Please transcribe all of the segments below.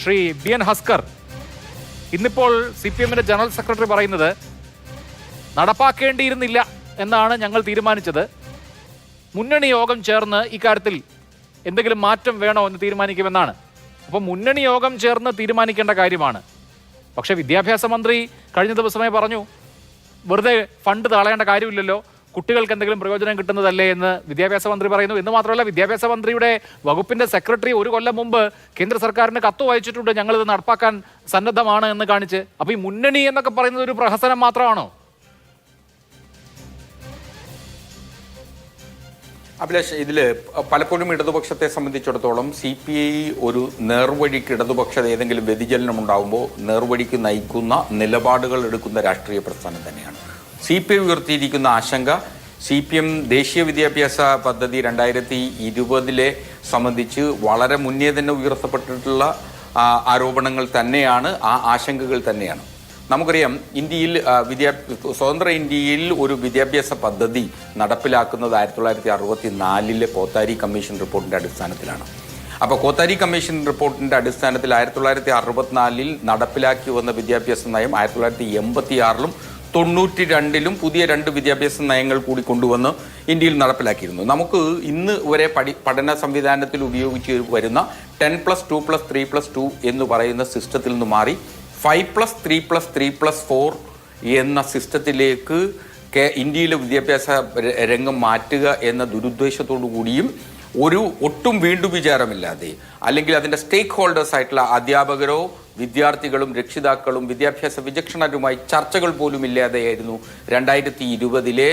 Shri BN Haskar, ഇന്നിപ്പോൾ CPM-ന്റെ general secretary പറയുന്നത് നടപ്പാക്കേണ്ടിയിരുന്നില്ല എന്നാണ് ഞങ്ങൾ തീരുമാനിച്ചത്. മുന്നണി യോഗം ചേർന്ന് ഇക്കാര്യത്തിൽ എന്തെങ്കിലും മാറ്റം വേണോ എന്ന് തീരുമാനിക്കുമെന്നാണ്. അപ്പോൾ മുന്നണി യോഗം ചേർന്ന് തീരുമാനിക്കേണ്ട കാര്യമാണ്. പക്ഷേ വിദ്യാഭ്യാസ മന്ത്രി കഴിഞ്ഞ ദിവസമേ പറഞ്ഞു, വെറുതെ ഫണ്ട് തളയേണ്ട കാര്യമില്ലല്ലോ, കുട്ടികൾക്ക് എന്തെങ്കിലും പ്രയോജനം കിട്ടുന്നതല്ലേ എന്ന് വിദ്യാഭ്യാസ മന്ത്രി പറയുന്നു. എന്ന് മാത്രമല്ല, വിദ്യാഭ്യാസ മന്ത്രിയുടെ വകുപ്പിന്റെ സെക്രട്ടറി ഒരു കൊല്ലം മുമ്പ് കേന്ദ്ര സർക്കാരിന് കത്ത് വായിച്ചിട്ടുണ്ട്, ഞങ്ങളിത് നടപ്പാക്കാൻ സന്നദ്ധമാണ് എന്ന് കാണിച്ച്. അപ്പോൾ ഈ മുന്നണി എന്നൊക്കെ പറയുന്നത് ഒരു പ്രഹസനം മാത്രമാണോ? അഭിലാഷ്, ഇതിൽ പലപ്പോഴും ഇടതുപക്ഷത്തെ സംബന്ധിച്ചിടത്തോളം CPI ഒരു നേർവഴിക്ക് ഇടതുപക്ഷ ഏതെങ്കിലും വ്യതിചലനം ഉണ്ടാകുമ്പോൾ നേർവഴിക്ക് നയിക്കുന്ന നിലപാടുകൾ എടുക്കുന്ന രാഷ്ട്രീയ പ്രസ്ഥാനം തന്നെയാണ്. CPI ഉയർത്തിയിരിക്കുന്ന ആശങ്ക CPM ദേശീയ വിദ്യാഭ്യാസ പദ്ധതി 2020 സംബന്ധിച്ച് വളരെ മുന്നേ തന്നെ ഉയർത്തപ്പെട്ടിട്ടുള്ള ആരോപണങ്ങൾ തന്നെയാണ്, ആ ആശങ്കകൾ തന്നെയാണ്. നമുക്കറിയാം, ഇന്ത്യയിൽ സ്വതന്ത്ര ഇന്ത്യയിൽ ഒരു വിദ്യാഭ്യാസ പദ്ധതി നടപ്പിലാക്കുന്നത് 1964 കോത്താരി കമ്മീഷൻ റിപ്പോർട്ടിൻ്റെ അടിസ്ഥാനത്തിലാണ്. അപ്പോൾ കോത്താരി കമ്മീഷൻ റിപ്പോർട്ടിൻ്റെ അടിസ്ഥാനത്തിൽ 1964 നടപ്പിലാക്കി വന്ന വിദ്യാഭ്യാസ നയം 1986 92 പുതിയ 2 വിദ്യാഭ്യാസ നയങ്ങൾ കൂടി കൊണ്ടുവന്ന് ഇന്ത്യയിൽ നടപ്പിലാക്കിയിരുന്നു. നമുക്ക് ഇന്ന് വരെ പഠന സംവിധാനത്തിൽ ഉപയോഗിച്ച് വരുന്ന 10+2+3+2 എന്ന് പറയുന്ന സിസ്റ്റത്തിൽ നിന്ന് മാറി 5+3+3+4 എന്ന സിസ്റ്റത്തിലേക്ക് ഇന്ത്യയിലെ വിദ്യാഭ്യാസ രംഗം മാറ്റുക എന്ന ദുരുദ്ദേശത്തോടു കൂടിയും ഒട്ടും വീണ്ടും വിചാരമില്ലാതെ, അല്ലെങ്കിൽ അതിൻ്റെ സ്റ്റേക്ക് ഹോൾഡേഴ്സ് ആയിട്ടുള്ള അധ്യാപകരോ വിദ്യാർത്ഥികളും രക്ഷിതാക്കളും വിദ്യാഭ്യാസ വിചക്ഷണരുമായി ചർച്ചകൾ പോലും ഇല്ലാതെയായിരുന്നു 2020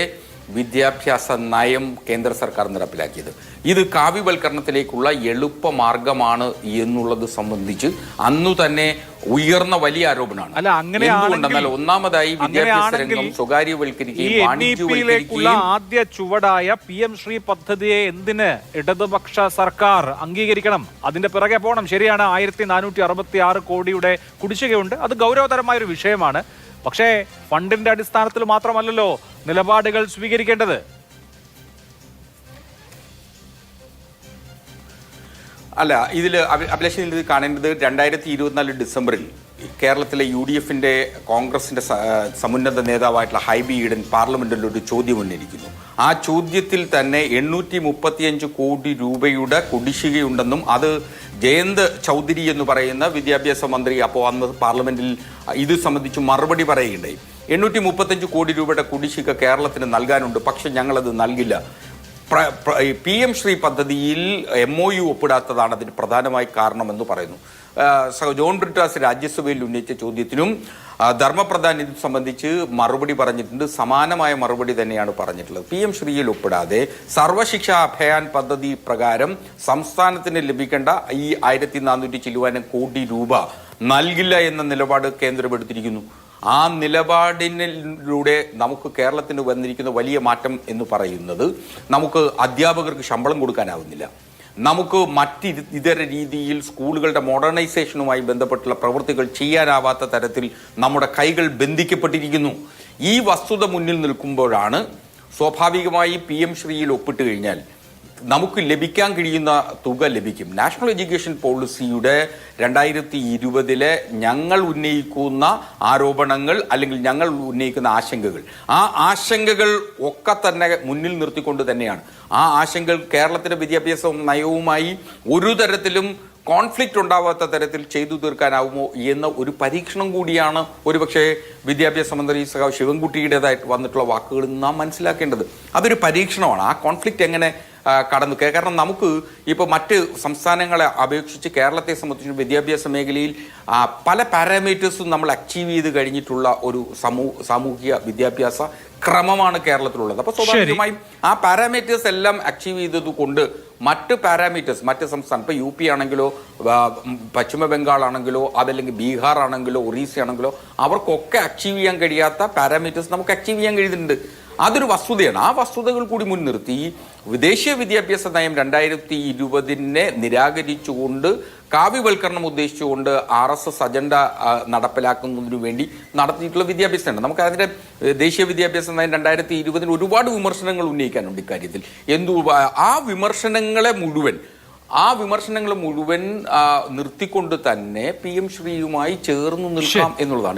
വിദ്യാഭ്യാസ നയം കേന്ദ്ര സർക്കാർ നടപ്പിലാക്കിയത്. ഇത് കാവ്യവൽക്കരണത്തിലേക്കുള്ള എളുപ്പമാർഗമാണ് എന്നുള്ളത് സംബന്ധിച്ച് അന്നു തന്നെ ഉയർന്ന വലിയ ആരോപണമാണ്. എന്തുകൊണ്ടെന്നാൽ ഒന്നാമതായി വിദ്യാഭ്യാസ രംഗം സ്വകാര്യവൽക്കരിക്കുകയും ആദ്യ ചുവടായ PM ശ്രീ പദ്ധതിയെ എന്തിന് ഇടതുപക്ഷ സർക്കാർ അംഗീകരിക്കണം? അതിന്റെ പിറകെ പോകണം. ശരിയാണ്, 1466 കോടിയുടെ കുടിശ്ശികയുണ്ട്, അത് ഗൗരവതരമായ ഒരു വിഷയമാണ്. പക്ഷേ ഫണ്ടിന്റെ അടിസ്ഥാനത്തിൽ മാത്രമല്ലല്ലോ നിലപാടുകൾ സ്വീകരിക്കേണ്ടത്. അല്ല, അഭിലാഷിൽ ഇത് കാണേണ്ടത് 2024 ഡിസംബറിൽ കേരളത്തിലെ UDF-ന്റെ കോൺഗ്രസിന്റെ സമുന്നത നേതാവായിട്ടുള്ള ഹൈബി ഈഡൻ പാർലമെന്റിൽ ഒരു ചോദ്യം ഉന്നയിക്കുന്നു. ആ ചോദ്യത്തിൽ തന്നെ 835 കോടി രൂപയുടെ കുടിശ്ശികയുണ്ടെന്നും അത് ജയന്ത് ചൗധരി എന്ന് പറയുന്ന വിദ്യാഭ്യാസ മന്ത്രി അപ്പോൾ അന്ന് പാർലമെന്റിൽ ഇത് സംബന്ധിച്ച് മറുപടി പറയുകയുണ്ടായി. 835 കോടി രൂപയുടെ കുടിശ്ശിക കേരളത്തിന് നൽകാനുണ്ട്, പക്ഷെ ഞങ്ങളത് നൽകില്ല. PM ശ്രീ പദ്ധതിയിൽ MOU ഒപ്പിടാത്തതാണ് അതിന് പ്രധാനമായി കാരണമെന്ന് പറയുന്നു. ജോൺ ബ്രിട്ടാസ് രാജ്യസഭയിൽ ഉന്നയിച്ച ചോദ്യത്തിനും ധർമ്മപ്രധാൻ ഇത് സംബന്ധിച്ച് മറുപടി പറഞ്ഞിട്ടുണ്ട്. സമാനമായ മറുപടി തന്നെയാണ് പറഞ്ഞിട്ടുള്ളത്. PM ശ്രീയിൽ ഒപ്പിടാതെ സർവശിക്ഷാ അഭിയാൻ പദ്ധതി പ്രകാരം സംസ്ഥാനത്തിന് ലഭിക്കേണ്ട ഈ 1400 കോടി രൂപ നൽകില്ല എന്ന നിലപാട് കേന്ദ്രം എടുത്തിരിക്കുന്നു. ആ നിലപാടിലൂടെ നമുക്ക് കേരളത്തിന് വന്നിരിക്കുന്ന വലിയ മാറ്റം എന്ന് പറയുന്നത്, നമുക്ക് അധ്യാപകർക്ക് ശമ്പളം കൊടുക്കാനാവുന്നില്ല, നമുക്ക് ഇതര രീതിയിൽ സ്കൂളുകളുടെ മോഡേണൈസേഷനുമായി ബന്ധപ്പെട്ടുള്ള പ്രവൃത്തികൾ ചെയ്യാനാവാത്ത തരത്തിൽ നമ്മുടെ കൈകൾ ബന്ധിക്കപ്പെട്ടിരിക്കുന്നു. ഈ വസ്തുത മുന്നിൽ നിൽക്കുമ്പോഴാണ് സ്വാഭാവികമായി PM ശ്രീയിൽ ഒപ്പിട്ട് കഴിഞ്ഞാൽ നമുക്ക് ലഭിക്കാൻ കഴിയുന്ന തുക ലഭിക്കും. നാഷണൽ എഡ്യൂക്കേഷൻ പോളിസിയുടെ 2020 ഞങ്ങൾ ഉന്നയിക്കുന്ന ആരോപണങ്ങൾ അല്ലെങ്കിൽ ഞങ്ങൾ ഉന്നയിക്കുന്ന ആശങ്കകൾ, ആ ആശങ്കകൾ ഒക്കെ തന്നെ മുന്നിൽ നിർത്തിക്കൊണ്ട് തന്നെയാണ്. ആ ആശങ്കകൾ കേരളത്തിലെ വിദ്യാഭ്യാസ നയവുമായി ഒരു തരത്തിലും കോൺഫ്ലിക്റ്റ് ഉണ്ടാവാത്ത തരത്തിൽ ചെയ്തു തീർക്കാനാവുമോ എന്ന ഒരു പരീക്ഷണം കൂടിയാണ് ഒരുപക്ഷെ വിദ്യാഭ്യാസ മന്ത്രി സഖാവ് ശിവൻകുട്ടിയുടേതായിട്ട് വന്നിട്ടുള്ള വാക്കുകളിൽ നാം മനസ്സിലാക്കേണ്ടത്. അതൊരു പരീക്ഷണമാണ്. ആ കോൺഫ്ലിക്റ്റ് എങ്ങനെ കടന്നു. കാരണം നമുക്ക് ഇപ്പോൾ മറ്റ് സംസ്ഥാനങ്ങളെ അപേക്ഷിച്ച് കേരളത്തെ സംബന്ധിച്ച് വിദ്യാഭ്യാസ മേഖലയിൽ പല പാരാമീറ്റേഴ്സും നമ്മൾ അച്ചീവ് ചെയ്ത് കഴിഞ്ഞിട്ടുള്ള ഒരു സാമൂഹിക വിദ്യാഭ്യാസ ക്രമമാണ് കേരളത്തിലുള്ളത്. അപ്പോൾ സ്വാഭാവികമായും ആ പാരാമീറ്റേഴ്സ് എല്ലാം അച്ചീവ് ചെയ്തത് കൊണ്ട് മറ്റ് പാരാമീറ്റേഴ്സ് മറ്റ് സംസ്ഥാനം, ഇപ്പോൾ UP ആണെങ്കിലോ പശ്ചിമ ബംഗാൾ ആണെങ്കിലോ അതല്ലെങ്കിൽ ബീഹാർ ആണെങ്കിലോ ഒറീസ ആണെങ്കിലോ അവർക്കൊക്കെ അച്ചീവ് ചെയ്യാൻ കഴിയാത്ത പാരാമീറ്റേഴ്സ് നമുക്ക് അച്ചീവ് ചെയ്യാൻ കഴിയുന്നുണ്ട്. അതൊരു വസ്തുതയാണ്. ആ വസ്തുതകൾ കൂടി മുൻനിർത്തി ദേശീയ വിദ്യാഭ്യാസ നയം 2020 നിരാകരിച്ചുകൊണ്ട് കാവ്യവൽക്കരണം ഉദ്ദേശിച്ചുകൊണ്ട് RSS അജണ്ട നടപ്പിലാക്കുന്നതിനു വേണ്ടി നടത്തിയിട്ടുള്ള വിദ്യാഭ്യാസമുണ്ട്. നമുക്ക് അതിൻ്റെ ദേശീയ വിദ്യാഭ്യാസ നയം 2020 ഒരുപാട് വിമർശനങ്ങൾ ഉന്നയിക്കാനുണ്ട് ഇക്കാര്യത്തിൽ. ആ വിമർശനങ്ങളെ മുഴുവൻ ആ വിമർശനങ്ങൾ മുഴുവൻ നിർത്തിക്കൊണ്ട് തന്നെ PM ശ്രീയുമായി ചേർന്ന് നിൽക്കാം എന്നുള്ളതാണ്.